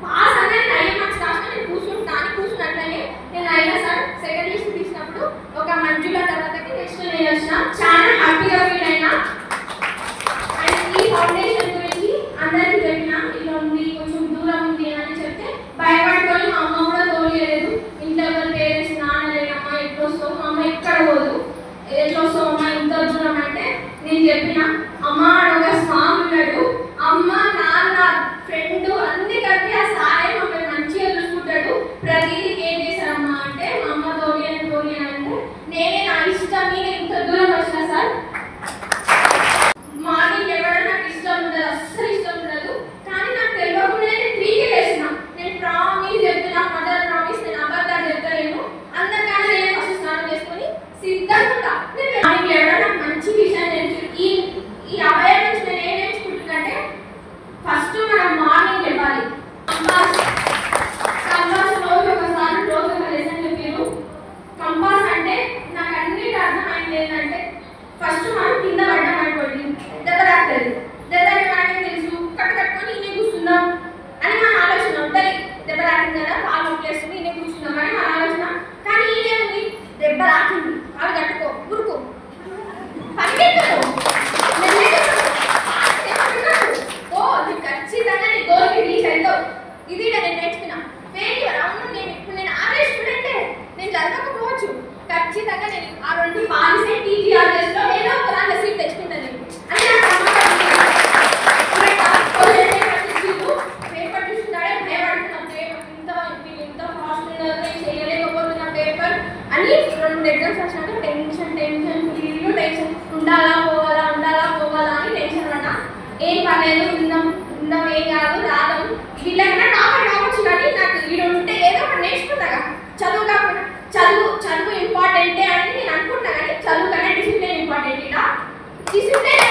Pass అనేది 9 marks రాసిన నేను కూర్చున్నట్లనే నేను అయినా సార్ సెకండ్ లిస్ట్ తీసినప్పుడు ఒక మంజుల తర్వాతకి నెక్స్ట్ నేను వచ్చిన చాలా హ్యాపీగా ఫీల్ అయినా. అండ్ ఈ ఫౌండేషన్ గురించి అందరికీ చెప్పిన ఇలా ఉంది కొంచెం దూరం ఉంది అని చెప్తే భయపడుకొని మా అమ్మ కూడా తోలియలేదు. ఇంట్లో ఎవరి పేరెంట్స్ నాన్న లేనమ్మా ఎట్లా వస్తావు మా అమ్మ ఎక్కడ పోదు ఎట్లా వస్తావు అమ్మ ఇంత దూరం అంటే నేను చెప్పిన అమ్మ ఒక స్వామి ఉన్నాడు అమ్మ నాన్న ఫ్రెండ్ అన్ని కలిపి ఆ సారే మమ్మల్ని మంచిగా చూసుకుంటాడు ప్రతిదీ ఏం చేశారమ్మా అంటే మా అమ్మ తోలి అంటే నేనే నా ఇష్టం నేను ఇంత దూరం వచ్చిన సార్. మార్నింగ్ ఎవరైనా నాకు ఇష్టం ఉండదు అస్సలు ఇష్టం ఉండదు కానీ నాకు తెలియకుండా నేను 3కి లేచిన నేను ప్రామిస్ చెప్తున్నా మదర్ ప్రామిస్ నేను అబద్ధాలు చెప్తాను అందరికన్నా నేనే ఫస్ట్ స్నానం చేసుకొని సిద్ధంగా మార్నింగ్ ఎవరైనా నాకు మంచి విషయం ఈ అభయం నుంచి నేను ఏం నేర్చుకుంటున్నానంటే ఫస్ట్ మనం మార్నింగ్ ఇవ్వాలి. కంపాస్ రోజు ఒకసారి రోజు ఒక లెసన్ చెప్పారు. కంపాస్ అంటే నాకు అన్నిటి అర్థమైంది ఏంటంటే ఫస్ట్ మనం కింద పడ్డాం అనుకోండి దెబ్బ తాకుతుంది. దెబ్బ మనకేం తెలుసు కట్టుకొని ఇనే కూర్చుందాం అని మన ఆలోచన ఉంటుంది. దెబ్బ తాకింది కదా కాలు నొప్పేస్తుంది ఇనే కూర్చుందాం అని మన ఆలోచన. కానీ ఈయనేముంది దెబ్బ తాకింది కాలు కట్టుకో ఉరుకు పరిగెత్తు ఖచ్చితంగా నీ గోల్కి రీచ్ అవుతావు. ఇది నేను నేర్చుకున్నా. ఫెయిల్యూర్ అవును నేను ఆర్ఎస్ స్టూడెంటే నేను చదవకపోవచ్చు ఖచ్చితంగా నేను ఆ 2 పాలిసీ టీజీఆర్ఎస్లో ఏదో ఒక దాంట్లో సీట్ తెచ్చుకుంటాను నేను అని పేపర్ చూస్తున్నాడే భయపడుతున్నా పేపర్ ఇంత ఫాస్ట్ నేను చేయలేకపోతున్నా పేపర్ అని 2 ఎగ్జామ్స్ వచ్చినాక టెన్షన్ ఉండాలా పోవాలా అని టెన్షన్ పడ్డా. ఏం పర్లేదు ఉందాం ఏం కాదు రాదాం వీళ్ళకన్నా టాపర్ కావచ్చు కానీ నాకు వీడు ఉంటే ఏదో ఒకటి నేర్చుకుంటాగా. చదువు కాకుండా చదువు ఇంపార్టెంటే అని నేను అనుకుంటున్నా కానీ చదువు కన్నా డిసిప్లిన్ ఇంపార్టెంట్. ఇలా డిసిప్లిన్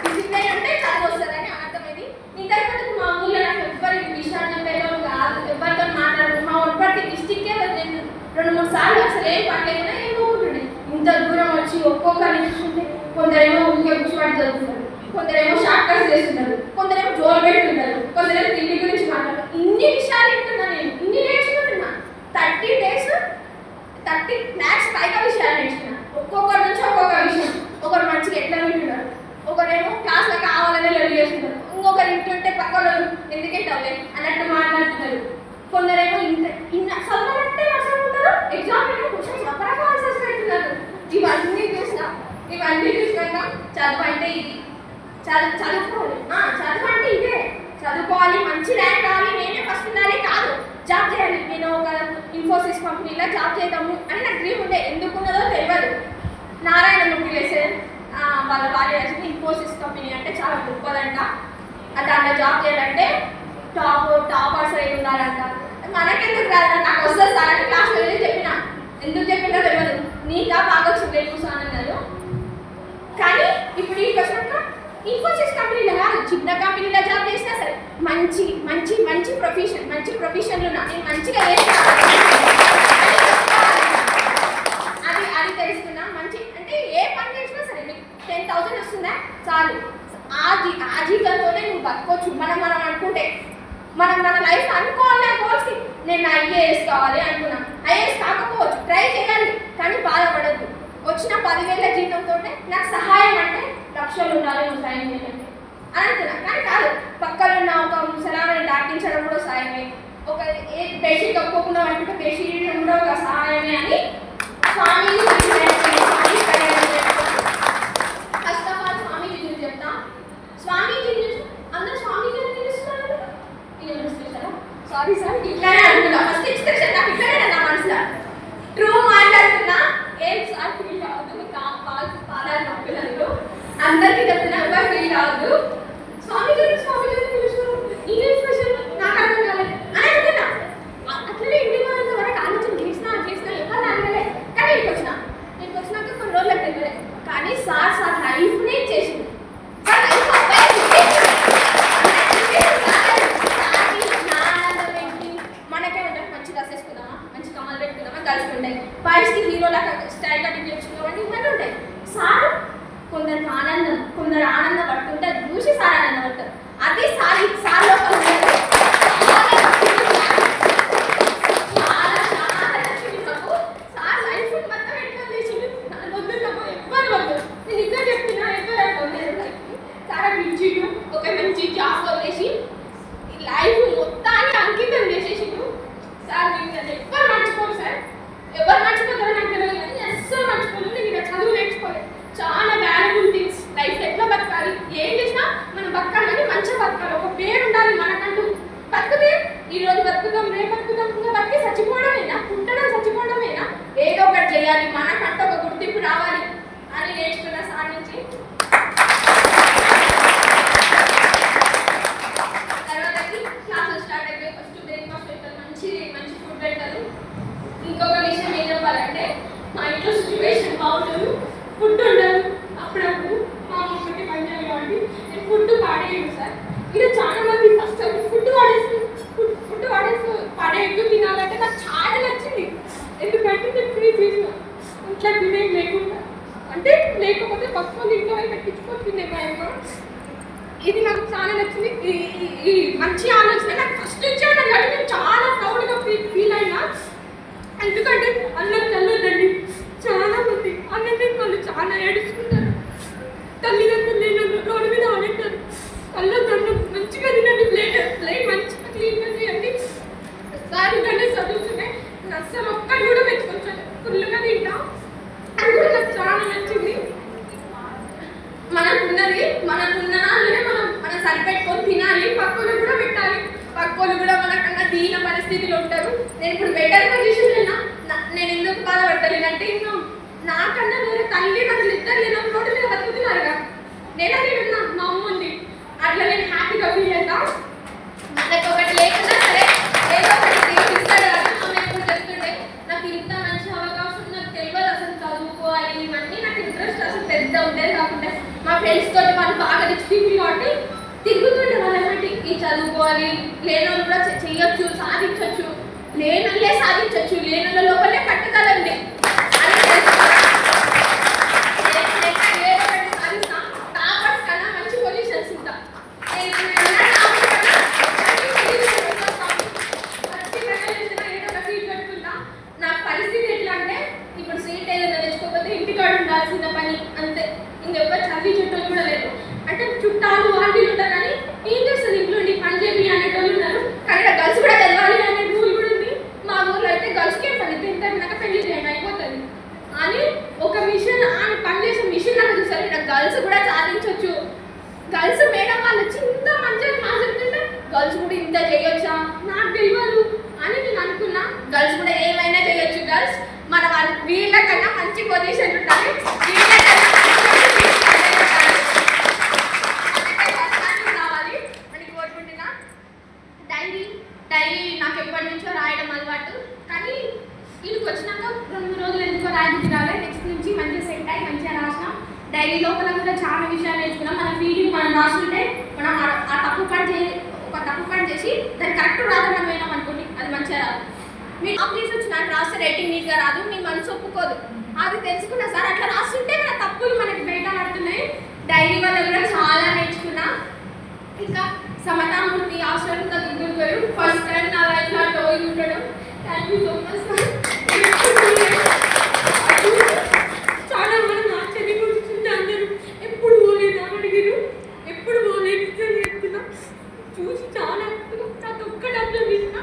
డిసిప్లిన్ అంటే చదువు వస్తుందని అర్థమైంది. ఇంతకుముందు మా ఊళ్ళో నాకు ఎవ్వరికి విషయాలు చెప్పేలో కాదు ఎవరితో మాట్లాడదు. మా ఉత్పత్తి డిస్టిక్కే నేను 2-3 సార్లు అసలు ఏం పడలేకుండా ఏం పోకుంటుండే. ఇంత దూరం వచ్చి ఒక్కొక్కరిని చూస్తుంటే కొందరేమో ఊరికే కూర్చోబడి చదువుతున్నారు కొందరేమో షార్ట్ కట్స్ చేస్తున్నారు కొందరేమో జోలు పెట్టుకుంటారు కొందరేమో తిండి గురించి మాట్లాడతారు. ఇన్ని విషయాలు వింటున్నా నేను ఇన్ని నేర్చుకుంటున్నా 30 days 30 lakhs పైగా విషయాలు నేర్చుకున్నా. ఒక్కొక్కరి నుంచి ఒక్కొక్క విషయం. ఒకరు మంచిగా ఎట్లా వింటున్నారు ఒకరేమో క్లాస్లో కావాలనే రెడీ చేస్తున్నారు ఇంకొకరు ఇంటుంటే పక్కన ఎందుకెట్టాలి అన్నట్టు మాట్లాడుతున్నారు. కొందరేమో చదవాలంటే అసలు ఉంటారు ఎగ్జామ్ క్వశ్చన్స్ రకరకాల ఆన్సర్స్ పెడుతున్నారు. ఇవన్నీ చూసినాక చదువు అంటే ఇది చదువుకోవాలి చదువు అంటే ఇదే చదువుకోవాలి మంచి ర్యాంక్ రావాలి నేనే ఫస్ట్ ఉండాలి కాదు జాబ్ చేయాలి. నేను ఒక ఇన్ఫోసిస్ కంపెనీలో జాబ్ చేద్దాము అని నాకు డ్రీమ్ ఉండే ఎందుకున్నదో తెలియదు. నారాయణమూర్తి వేసే వాళ్ళ భార్య వేసింది ఇన్ఫోసిస్ కంపెనీ అంటే చాలా గొప్పదంట దాంట్లో జాబ్ చేయాలంటే టాపర్స్ అయి ఉండాలంట. మనకెందుకు రాదు నాకు వస్తుంది సార్ అని క్లాస్లో వెళ్ళి చెప్పిన ఎందుకు చెప్పినా తెలియదు నీకా బాగా వచ్చింది కూర్చోనన్నారు. కానీ ఇప్పుడు ఈ వచ్చినాక ఇన్ఫోసిస్ కంపెనీలో కాదు చిన్న కంపెనీలో జాబ్ చేసినా సరే మంచి ప్రొఫెషన్లు ఉన్నా నేను మంచిగా అది తెలుసుకున్నా. మంచి అంటే ఏ పని చేసినా సరే నీకు 10,000 వస్తుందా చాలు ఆ జీతంతోనే నువ్వు బతుకోవచ్చు. మనం అనుకుంటే మన లైఫ్ అనుకోవాలి. గోల్స్కి నేను ఐఏఎస్ కావాలి అనుకున్నాను ఐఏఎస్ కాకపోవచ్చు ట్రై చేయాలి కానీ బాధపడద్దు. వచ్చిన 10,000 జీతంతో నాకు సహాయం అంటే లక్షలు ఉండాలి నువ్వు సాయం చేయాలంటే అని అనుకున్నాను. కానీ కాదు పక్కన ఉన్న ఒక ముసలామని దాటించడం కూడా సాయమే ఒక బెడ్షీట్ కప్పుకోకుండా అనుకుంటే బెడ్షీట్ కూడా ఒక సహాయమే అని స్వామీజీ ఫస్ట్ ఆఫ్ ఆల్ స్వామీజీ గురించి చెప్తా. స్వామీజీ అందరూ స్వామీజీ తెలుస్తున్నారు సారీ సార్ ఇట్లానే అనుకున్నా ఫస్ట్ ఎక్స్ప్రెషన్ నాకు ఇట్లానే నా మనసులో ట్రూ మాట్లాడుతున్నా ఏం సార్ ఫీల్ కావద్దు పాదాలు నొప్పినందుకు అందరికీ చెప్తున్నా ఎవరు ఫీల్ కావద్దు. స్వామీజీ తెలుసు ఈ ఎక్స్ప్రెషన్ నాకు అర్థం కాలేదు అని అనుకున్నా. అట్లనే ఇంటికి పోయినంత వరకు ఆలోచన చేసినా ఎవరు అనగలే. కానీ ఇంటికి వచ్చినాక కొన్ని రోజులకు తెలియలే. కానీ సార్ లైఫ్నే చేసింది సార్ లైఫ్ మన సార్ లోపల ఉన్నది చాలా చాలా నచ్చింది నాకు. సార్ లైఫ్ మొత్తం ఎట్లా చేసింది వద్దు నాకు ఎవ్వరు వద్దు. నేను ఇంకా చెప్తున్నా ఎవ్వరు అనుకోలేదు. సార్ పిలిచిండు ఒక మంచి జాబ్లో వేసి లైఫ్ మొత్తాన్ని అంకితం చేసేసిండు. సార్ నేను ఎవ్వరు మర్చిపోను సార్. ఎవరు మర్చిపోతారో నాకు తెలియదు కానీ అస్సలు మర్చిపోలేదు. నేను ఇక్కడ చదువు నేర్చుకోలేదు. చాలా వాల్యుబుల్ థింగ్స్ లైఫ్ ఎట్లా బతకాలి, ఏం చేసినా మనం బతకాలని మంచిగా బతకాలి. ఒక పేరు ఉండాలి మనకంటూ. బతుకుతే ఈరోజు బతుకుతాం, రేపు బతుకుతాం, ఇంకా బతికి చచ్చిపోవడమేనా, పుట్టడం చచ్చిపోవడమేనా, ఏదో ఒకటి చేయాలి, మనకంటూ ఒక గుర్తింపు రావాలి అని నేర్చుకున్న సార్ నుంచి. తర్వాతకి క్లాసెస్ స్టార్ట్ అయిపోయి ఫస్ట్ బ్రేక్ఫాస్ట్ పెడతారు, మంచి మంచి ఫుడ్ పెడతారు. ఇంకొక విషయం ఏం చెప్పాలంటే మా ఇంట్లో సిచ్యువేషన్ బాగుంటుంది, ఫుడ్ ఉండదు. అప్పుడప్పుడు మా అమ్మకి పని చేయాలి కాబట్టి నేను ఫుడ్ పాడేయను సార్. ఇక్కడ చాలా మంది ఫస్ట్ ఫుడ్ పాడేయద్దు తినాలంటే నాకు చాలా నచ్చింది. ఎందుకంటే నేను ఫ్రీ చేసిన ఇంట్లో తినే లేకుండా అంటే లేకపోతే పక్కన ఇంట్లో పెట్టించుకొని తినేమో. ఇది నాకు చాలా నచ్చింది. ఈ మంచి ఆలోచన నాకు ఫస్ట్ ఇచ్చాను కాబట్టి నేను చాలా ప్రౌడ్గా ఫీల్ అయినా. ఎందుకంటే అన్నం తెల్లదండి, చాలా మంది అన్నం తిని వాళ్ళు చాలా ఏడుచుకుంటారు. తల్లిదండ్రులు నేను రోడ్డు మీద ఆడేటారు. కళ్ళ మంచిగా తినండి, ప్లేట్ మంచిగా క్లీన్గా చేయండి. సార్ కంటే చదువుతుంటే అస్సలు ఒక్కటి కూడా పెట్టుకొచ్చాను, ఫుల్గా తింటా. అది కూడా నాకు చాలా నచ్చింది. మనకున్నదాన్ని మనం సరిపెట్టుకొని తినాలి, పక్కలు కూడా పెట్టాలి. పక్కలు కూడా మనకన్నా దీన పరిస్థితులు ఉంటారు. నేను ఇప్పుడు బెటర్ పొజిషన్ నేను ఎందుకు బాధపడతానంటే ఇంకా నాకన్నా వేరే తల్లిదండ్రులు ఇద్దరు నేను రోడ్డు మీద బతుకుతున్నారు కదా, నేను అడిగినా మా అమ్మ ఉంది, అట్లా నేను హ్యాపీగా ఫీల్ అవుతా. నాకు ఒకటి లేకున్నా సరే ఏదో ఒకటి ఇస్తాడు కదా. అమ్మ ఎప్పుడు చెప్తుండే నాకు ఇంత మంచి అవకాశం నాకు తెలియదు అసలు చదువుకోవాలి, ఇవన్నీ నాకు ఇంట్రెస్ట్ అసలు పెద్ద ఉండేది కాకుండా మా ఫ్రెండ్స్ తోటి వాళ్ళు బాగా రిచ్ పీపుల్ కాబట్టి తిరుగుతుండే వాళ్ళకి ఈ చదువుకోవాలి, లేనోళ్ళు కూడా చెయ్యొచ్చు, సాధించవచ్చు, లేనోళ్ళే సాధించవచ్చు, లేనోళ్ళ లోపలే పట్టుదల ఉంది అని సాధిస్తా. టాపర్స్ కన్నా మంచి పొజిషన్స్ ఉంటా. నా పరిస్థితి ఎట్లా అంటే ఇప్పుడు సీట్ ఏదైనా తెచ్చుకోకపోతే ఇంటికాడ ఉండాల్సిన పని అంతే. ఇంకెవరు చదివి చుట్టాలు కూడా లేదు. అంటే చుట్టాలు వాళ్ళు ఉంటారు కానీ ఏం చేస్తుంది ఇంట్లో పని చేయాలి అనేటోళ్ళు ఉన్నారు. కానీ గర్ల్స్ కూడా తెలవాలి అనే రూల్ కూడా ఉంది. మా ఊళ్ళో అయితే గర్ల్స్కే పని, తింటాక పెళ్లి చేయండి అయిపోతుంది అని ఒక మిషన్ ఆమె పనిచేసే మిషన్ నాకు చూసారు. ఇక్కడ గర్ల్స్ కూడా సాధించవచ్చు, గర్ల్స్ మేడం వాళ్ళు వచ్చి ఇంత మంచిగా మాట్లాడుతుంటే గర్ల్స్ కూడా ఇంత చేయొచ్చా నాకు తెలియదు అని నేను అనుకున్నా. గర్ల్స్ కూడా ఏమైనా చేయొచ్చు. గర్ల్స్ మన వీళ్ళకన్నా మంచి పొజిషన్ ఉండాలి, రావాలి అని కోరుకుంటున్నా. డైరీ నాకు ఎప్పటి నుంచో రాయడం అలవాటు, కానీ వీళ్ళకి వచ్చినాక 2 రోజులు ఎందుకో రాయడానికి రాలే. నెక్స్ట్ నుంచి మంచిగా సెట్ అయ్యి మంచిగా రాసిన. డైరీ లోపల కూడా చాలా విషయాలు నేర్చుకున్నాం. మన ఫీలింగ్ మనం రాస్తుంటే మనం ఆ తప్పు పని చేసి దాన్ని కరెక్ట్ రాదని పోయినాం అనుకోండి, అది మంచిగా రాదు. మీరు ఆఫీస్ వచ్చి నాకు రాస్తే రేటింగ్ నీట్గా రాదు, మీ మనసు ఒప్పుకోదు. అది తెలుసుకున్నా సార్ అట్లా రాస్తుంటే మన తప్పులు మనకి బయట పడుతున్నాయి. డైరీ వల్ల కూడా చాలా నేర్చుకున్నా. ఇంకా సమతామూర్తి అవసరం తగ్గుతారు. ఫస్ట్ టైం నా లైఫ్లో టోయి ఉండడం. Thank you so much sir. చాలా మనం ఆశ్చర్యపోతుంటే అందరూ ఎప్పుడు పోలేదు అడిగారు, ఎప్పుడు పోలేదు అని చెప్తున్నా. చూసి చాలా ప్రతి ఒక్కటి అబ్జర్వ్ చేసిన,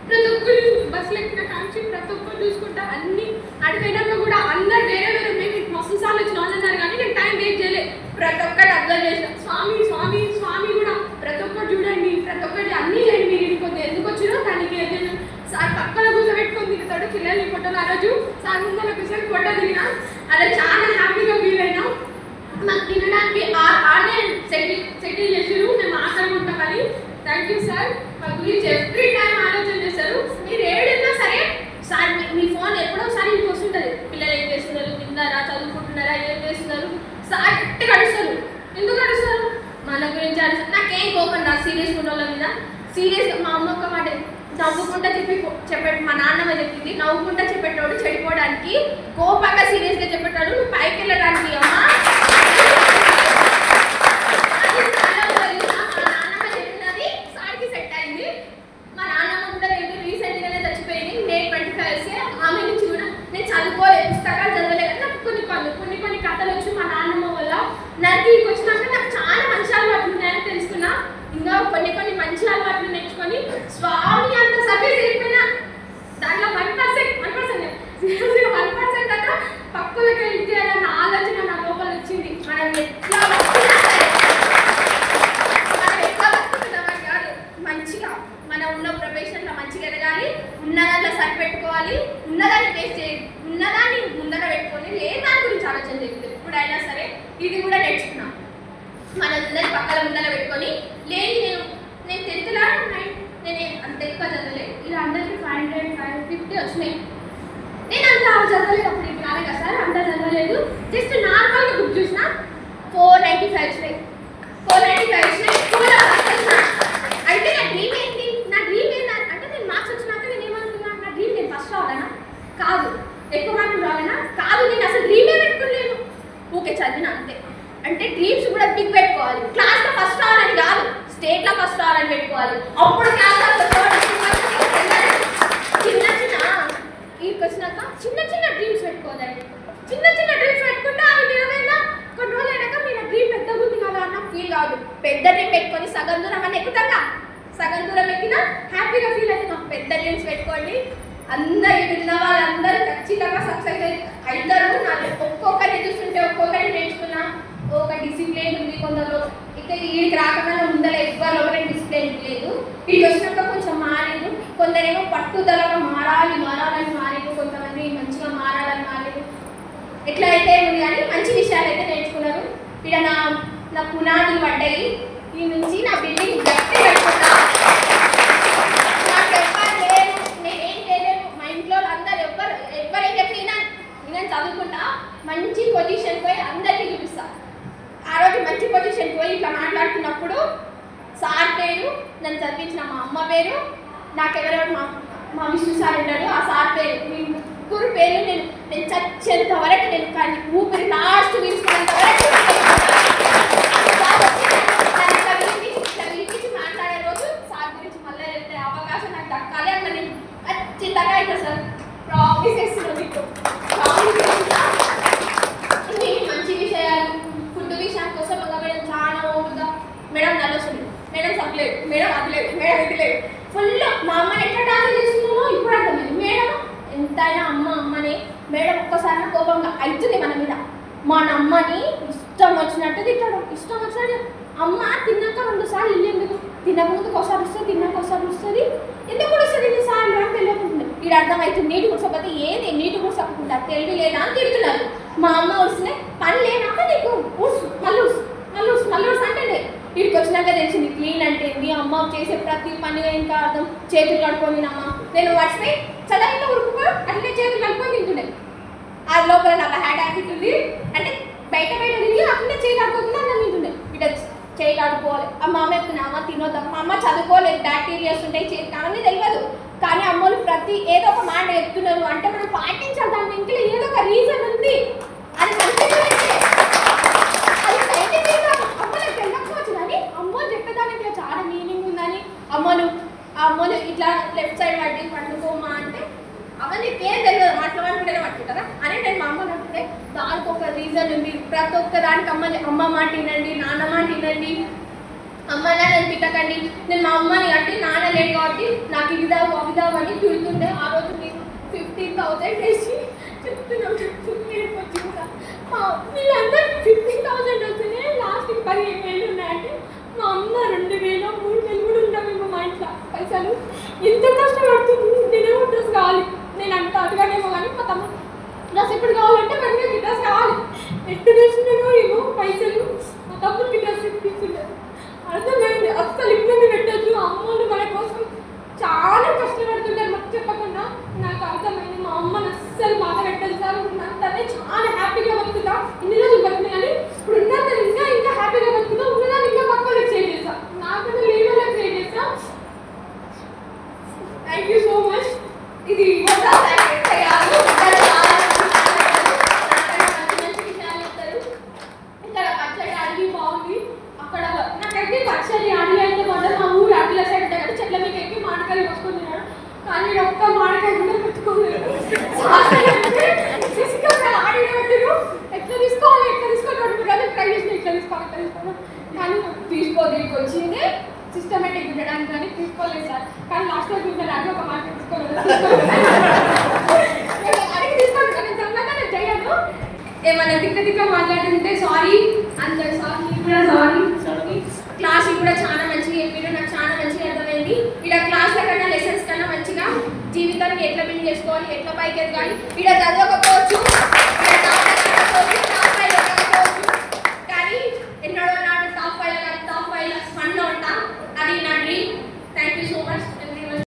ప్రతి ఒక్కరు బస్సులు ఎక్కిన కాంక్షి ప్రతి ఒక్కరు చూసుకుంటా. అన్ని అడిగినాక కూడా అందరు వేరే వేరే మేము మస్తు సార్లు వచ్చిన అన్నారు కానీ నేను టైం వేస్ట్ చేయలేదు. ప్రతి ఒక్కటి అబ్జర్వ్ చేసిన. స్వామి కూడా ప్రతి ఒక్కటి చూడండి, ప్రతి ఒక్కటి అన్నీ చేయండి. మీరు ఇంకొద్ది ఎందుకు వచ్చినా దానికి ఏదైనా సార్ పక్కన కూర్చోబెట్టుకొని తిరుగుతాడు. పిల్లల్ని ఫోటోలు ఆ రోజు సార్ ముందర కూర్చొని ఫోటో దిగినా, అలా చాలా హ్యాపీగా ఫీల్ అయినా. మాకు తినడానికి ఆనే సెటిల్ చేసారు. మేము ఆకలిగుంటామని. Thank you sir. మా గురించి ఎవ్రీ టైం ఆలోచన చేస్తారు. మీరు ఏడున్నా సరే సార్ మీ ఫోన్ ఎప్పుడో ఒకసారి ఇంటికి వస్తుంటుంది. పిల్లలు ఏం చేస్తున్నారు, తిన్నారా, చదువుకుంటున్నారా, ఏం చేస్తున్నారు సార్ గట్టిగా అడుస్తారు. ఎందుకు అడుస్తారు? మన గురించి అడుస్తారు. నాకేం కోపం నా సీరియస్ ఉండోళ్ళ మీద. సీరియస్గా మా అమ్మ ఒక్క మాట నవ్వుకుంటా చెప్పాడు. మా నాన్నమ్మ చెప్పింది, నవ్వుకుంటా చెప్పేటోడు చెడిపోవడానికి, కోపంగా సీరియస్గా చెప్పేటాడు నువ్వు పైకి వెళ్ళడానికి. అమ్మ అది చాలా మా నాన్నమ్మ చెప్పింది మంచిగా ఎదగాలి, ఉన్నదాంట్లో సరిపెట్టుకోవాలి, ఉన్నదాన్ని ముందర పెట్టుకొని లేదు దాని గురించి ఆలోచన చేయలేదు ఎప్పుడైనా సరే. ఇది కూడా నేర్చుకున్నాం, మనందరి పక్కల ముందర పెట్టుకొని. లేదు నేను 10th నేను అంత ఎక్కువ చదవలేదు, ఇలా అందరికీ 500, 550 వచ్చినాయి. నేను అంత చదవలేదు అప్పుడు, ఇప్పుడు రాలే కదా సార్, అంత చదవలేదు. జస్ట్ నార్మల్గా బుక్ చూసిన 495 వచ్చినాయి, 495 వచ్చినాయి. స్కూల్ అంటే నా డ్రీమ్ ఏంటి, నా డ్రీమ్ ఏంటంటే నేను మార్క్స్ వచ్చినాక నేను ఏమనుకున్నాను, నా డ్రీమ్ నేను ఫస్ట్ రావాలనా కాదు, ఎక్కువ మార్కులు రావాలనా కాదు, నేను అసలు డ్రీమే పెట్టుకోలేను, ఓకే చదివిన అంతే. అంటే డ్రీమ్స్ కూడా బిగ్ పెట్టుకోవాలి. క్లాస్లో ఫస్ట్ రావాలని కాదు, స్టేట్లో ఫస్ట్ రావాలని పెట్టుకోవాలి. అప్పుడు క్లాస్లో వచ్చినాక చిన్న చిన్న డ్రీమ్స్ పెట్టుకోవాలండి. చిన్న చిన్న డ్రీమ్స్ పెట్టుకుంటే అవి నెరవేరినా కొన్ని రోజులు అయినాక మీరు డ్రీమ్ పెద్ద ఉంది కదా అన్న ఫీల్ కాదు. పెద్ద డ్రీమ్ పెట్టుకొని సగం దూరం అని ఎక్కుతాక, సగం దూరం ఎక్కినా హ్యాపీగా ఫీల్ అయితే మాకు పెద్ద డ్రీమ్స్ పెట్టుకోండి. అందరు విన్న వాళ్ళందరూ ఖచ్చితంగా సక్సెస్ అవుతారు. నాకు ఒక్కొక్కరిని చూస్తుంటే ఒక్కొక్కరిని నేర్చుకున్నా. ఒక డిసిప్లిన్ ఉంది కొందరు, ఇక వీడికి రాకుండా ముందర ఎవ్వరు ఒకరి డిసిప్లిన్ లేదు. వీడికి వచ్చినాక కొంచెం మారేదు, కొందరేమో పట్టుదలగా మారాలని మారేదు, కొంతమంది మంచిగా మారాలని మారేదు. ఎట్లా అయితే ఉంది కానీ మంచి విషయాలు అయితే నేర్చుకున్నారు. ఇక్కడ నా పునాదులు పడ్డాయి. ఈ నుంచి నా బిల్డింగ్ గట్టి పెట్టుకున్నా. నాకు ఎవ్వరు లేరు, నేనేం చేయలేను. మా ఇంట్లో అందరు ఎవరైతే చెప్పినా నేను చదువుకుంటా, మంచి పొజిషన్ పోయి అందరికీ చూపిస్తాను. ఆ రోజు మంచి పొజిషన్ పోయి ఇట్లా మాట్లాడుతున్నప్పుడు సార్ పేరు, నన్ను చదివించిన మా అమ్మ పేరు, నాకెవరెవరు మా విష్ణు సార్ ఉంటాడు, ఆ సార్ పేరు, మీ ముగ్గురు పేర్లు నేను చచ్చేంత వరకు నేను కానీ ఊపిరి లాస్ట్ తీసుకున్నంత వరకు మాట్లాడే రోజు సార్ గురించి మళ్ళీ వెళ్తే అవకాశం నాకు దక్కాలి అన్న నేను ఖచ్చితంగా అయితే సార్ ప్రామిస్ చేస్తున్నాను మీకు. మంచి విషయాలు ఫుడ్ విషయం కోసం మేడం చాలా ఓపిక, మేడం నల్లొస్తుంది, మేడం సప్లేదు, మేడం అది లేదు, మేడం ఇది లేదు, ఫుల్ మా అమ్మని ఎట్లా టార్చర్ చేస్తున్నామో ఇప్పుడు అర్థమైంది. మేడం ఎంతైనా అమ్మనే. మేడం ఒక్కసారి కోపంగా అవుతుంది మన మీద, మన అమ్మని ఇష్టం వచ్చినట్టు తిట్టడం, ఇష్టం వచ్చినట్టు. అమ్మ తిన్నాక 2 సార్లు ఇల్లు ఎందుకు, తినకముందుకు ఒకసారి వస్తుంది, తిన్నాక ఒకసారి వస్తుంది, ఎందుకు కూడా వస్తుంది ఇన్నిసార్లు అని తెలియకుంటుంది. ఇది అర్థమవుతుంది. నీటి కూర్చోకపోతే ఏది నీటి కూర్చోకుండా తెలివి లేదా అని తిడుతున్నారు. మా అమ్మ వస్తే పని లేనాక నీకు ఊసు మల్లూసు అంటే వీడికి వచ్చినాక తెలిసింది క్లీన్ అంటే ఏంది, అమ్మ చేసే ప్రతి పని ఇంకా అర్థం. చేతులు కడుక్కొని అమ్మ నేను మర్చిపోయి చదవలో ఉరుకుపో అట్లనే చేతులు కడుక్కొని తింటుండే. ఆ లోపల నాకు హ్యాండ్ హ్యాబిట్ ఉంది అంటే బయట తిరిగి అట్లనే చేయి కడుక్కోకుండా అన్నం తింటుండే. ఇట చేయి కడుక్కోవాలి. అమ్మ చెప్తున్నా అమ్మ తినొద్దాం, మా అమ్మ చదువుకోలేదు, బ్యాక్టీరియాస్ ఉంటాయి చేతి అవన్నీ తెలియదు. కానీ అమ్మలు ప్రతి ఏదో ఒక మాట చెప్తున్నారు అంటే మనం పాటించాలి. దాని ఇంట్లో ఏదో ఒక రీజన్ ఉంది, అది అమ్మలకు తెలియకపోవచ్చు కానీ అమ్మలు చెప్పేదానికి చాలా మీనింగ్ ఉందని. అమ్మలు ఇట్లా లెఫ్ట్ సైడ్ పట్టి పండుకోమా అంటే అవన్నీ ఏం తెలియదు, మాట్లాడుకుంటేనే పట్టుకుంటారా అని నేను మా అమ్మని అంటుంటే దానికి ఒక రీజన్ ఉంది. ప్రతి ఒక్క దానికి అమ్మ మాట వినండి, నాన్న మాట వినండి, అమ్మ నాన్న తిట్టకండి. నేను మా అమ్మని అంటే నాన్న లేడు కాబట్టి నాకు ఇదావు అవిదావు అని తిడుతుండే. ఆ రోజు నేను 15,000 వేసి చెప్తున్నాను. వీళ్ళందరూ 15,000 వస్తేనే లాస్ట్ 15,000 ఉన్నాయంటే మా అమ్మ 2,000, 3,000 కూడా ఉంటామేమో మా ఇంట్లో పైసలు. ఎంత కష్టపడుతుంది. నేనేమో డ్రెస్ కావాలి, నేను అంత అడగానేమో కానీ మా తమ్ముడు డ్రెస్ ఎప్పుడు కావాలంటే మనకి డ్రెస్ కావాలి. ఎట్టు తెచ్చినానో ఏమో పైసలు మా తమ్ముడికి డ్రెస్ ఇప్పిస్తుంటారు. అర్థమైంది. అస్సలు ఇబ్బంది పెట్టద్దు. అమ్మలు మన కోసం చాలా కష్టపడుతుంటారు మాకు చెప్పకుండా. నాకు అర్థమైంది. మా అమ్మని అస్సలు మాట పెట్టదు సార్. తనే చాలా హ్యాపీగా బతుకుతా. ఇన్ని రోజులు బతుకున్నా కానీ ఇప్పుడు ఉన్నాను ఇంకా హ్యాపీగా బతుకుతా. ఉన్నదాన్ని ఇంకా పక్కన క్రియేట్ చేస్తా, నాకన్నా లేవలో క్రియేట్ చేస్తా. Thank you so much. ఇది ఇక్కడ పచ్చడి అడిగి బాగుంది. అక్కడ నాకైతే పచ్చడి అడిగి అయితే మాత్రం మా ఊరు అడిగిల సైడ్ ఉంటాయి కదా, చెట్ల మీద ఎక్కి మామిడికాయలు వస్తుంది తిన్నాడు. కానీ ఒక్క మామిడికాయ కూడా పెట్టుకోలేదు. ఆడిపెట్టారు ఎట్లా తీసుకోవాలి కానీ ట్రై చేసిన ఇట్లా తీసుకోవాలి కానీ తీసుకోదీనికి వచ్చింది సిస్టమేటిక్ ఉండడానికి కానీ తీసుకోలేదు సార్. కానీ లాస్ట్లో చూసాను అది ఒక మాట తీసుకోలేదు. అడిగి తీసుకోండి కానీ చల్లగా నేను చేయను. ఏమన్నా తిక్క మాట్లాడుతుంటే సారీ అందరు సారీ కూడా సారీ. క్లాస్ కూడా చాలా మంచిగా చెప్పారు, నాకు చాలా మంచిగా అర్థమైంది. ఇలా క్లాస్ల కన్నా లెసన్స్ కన్నా మంచిగా సెటిల్ చేసుకోవాలి, ఎట్లా పైకి ఎదగాలి, ఇక్కడ చదవకపోవచ్చు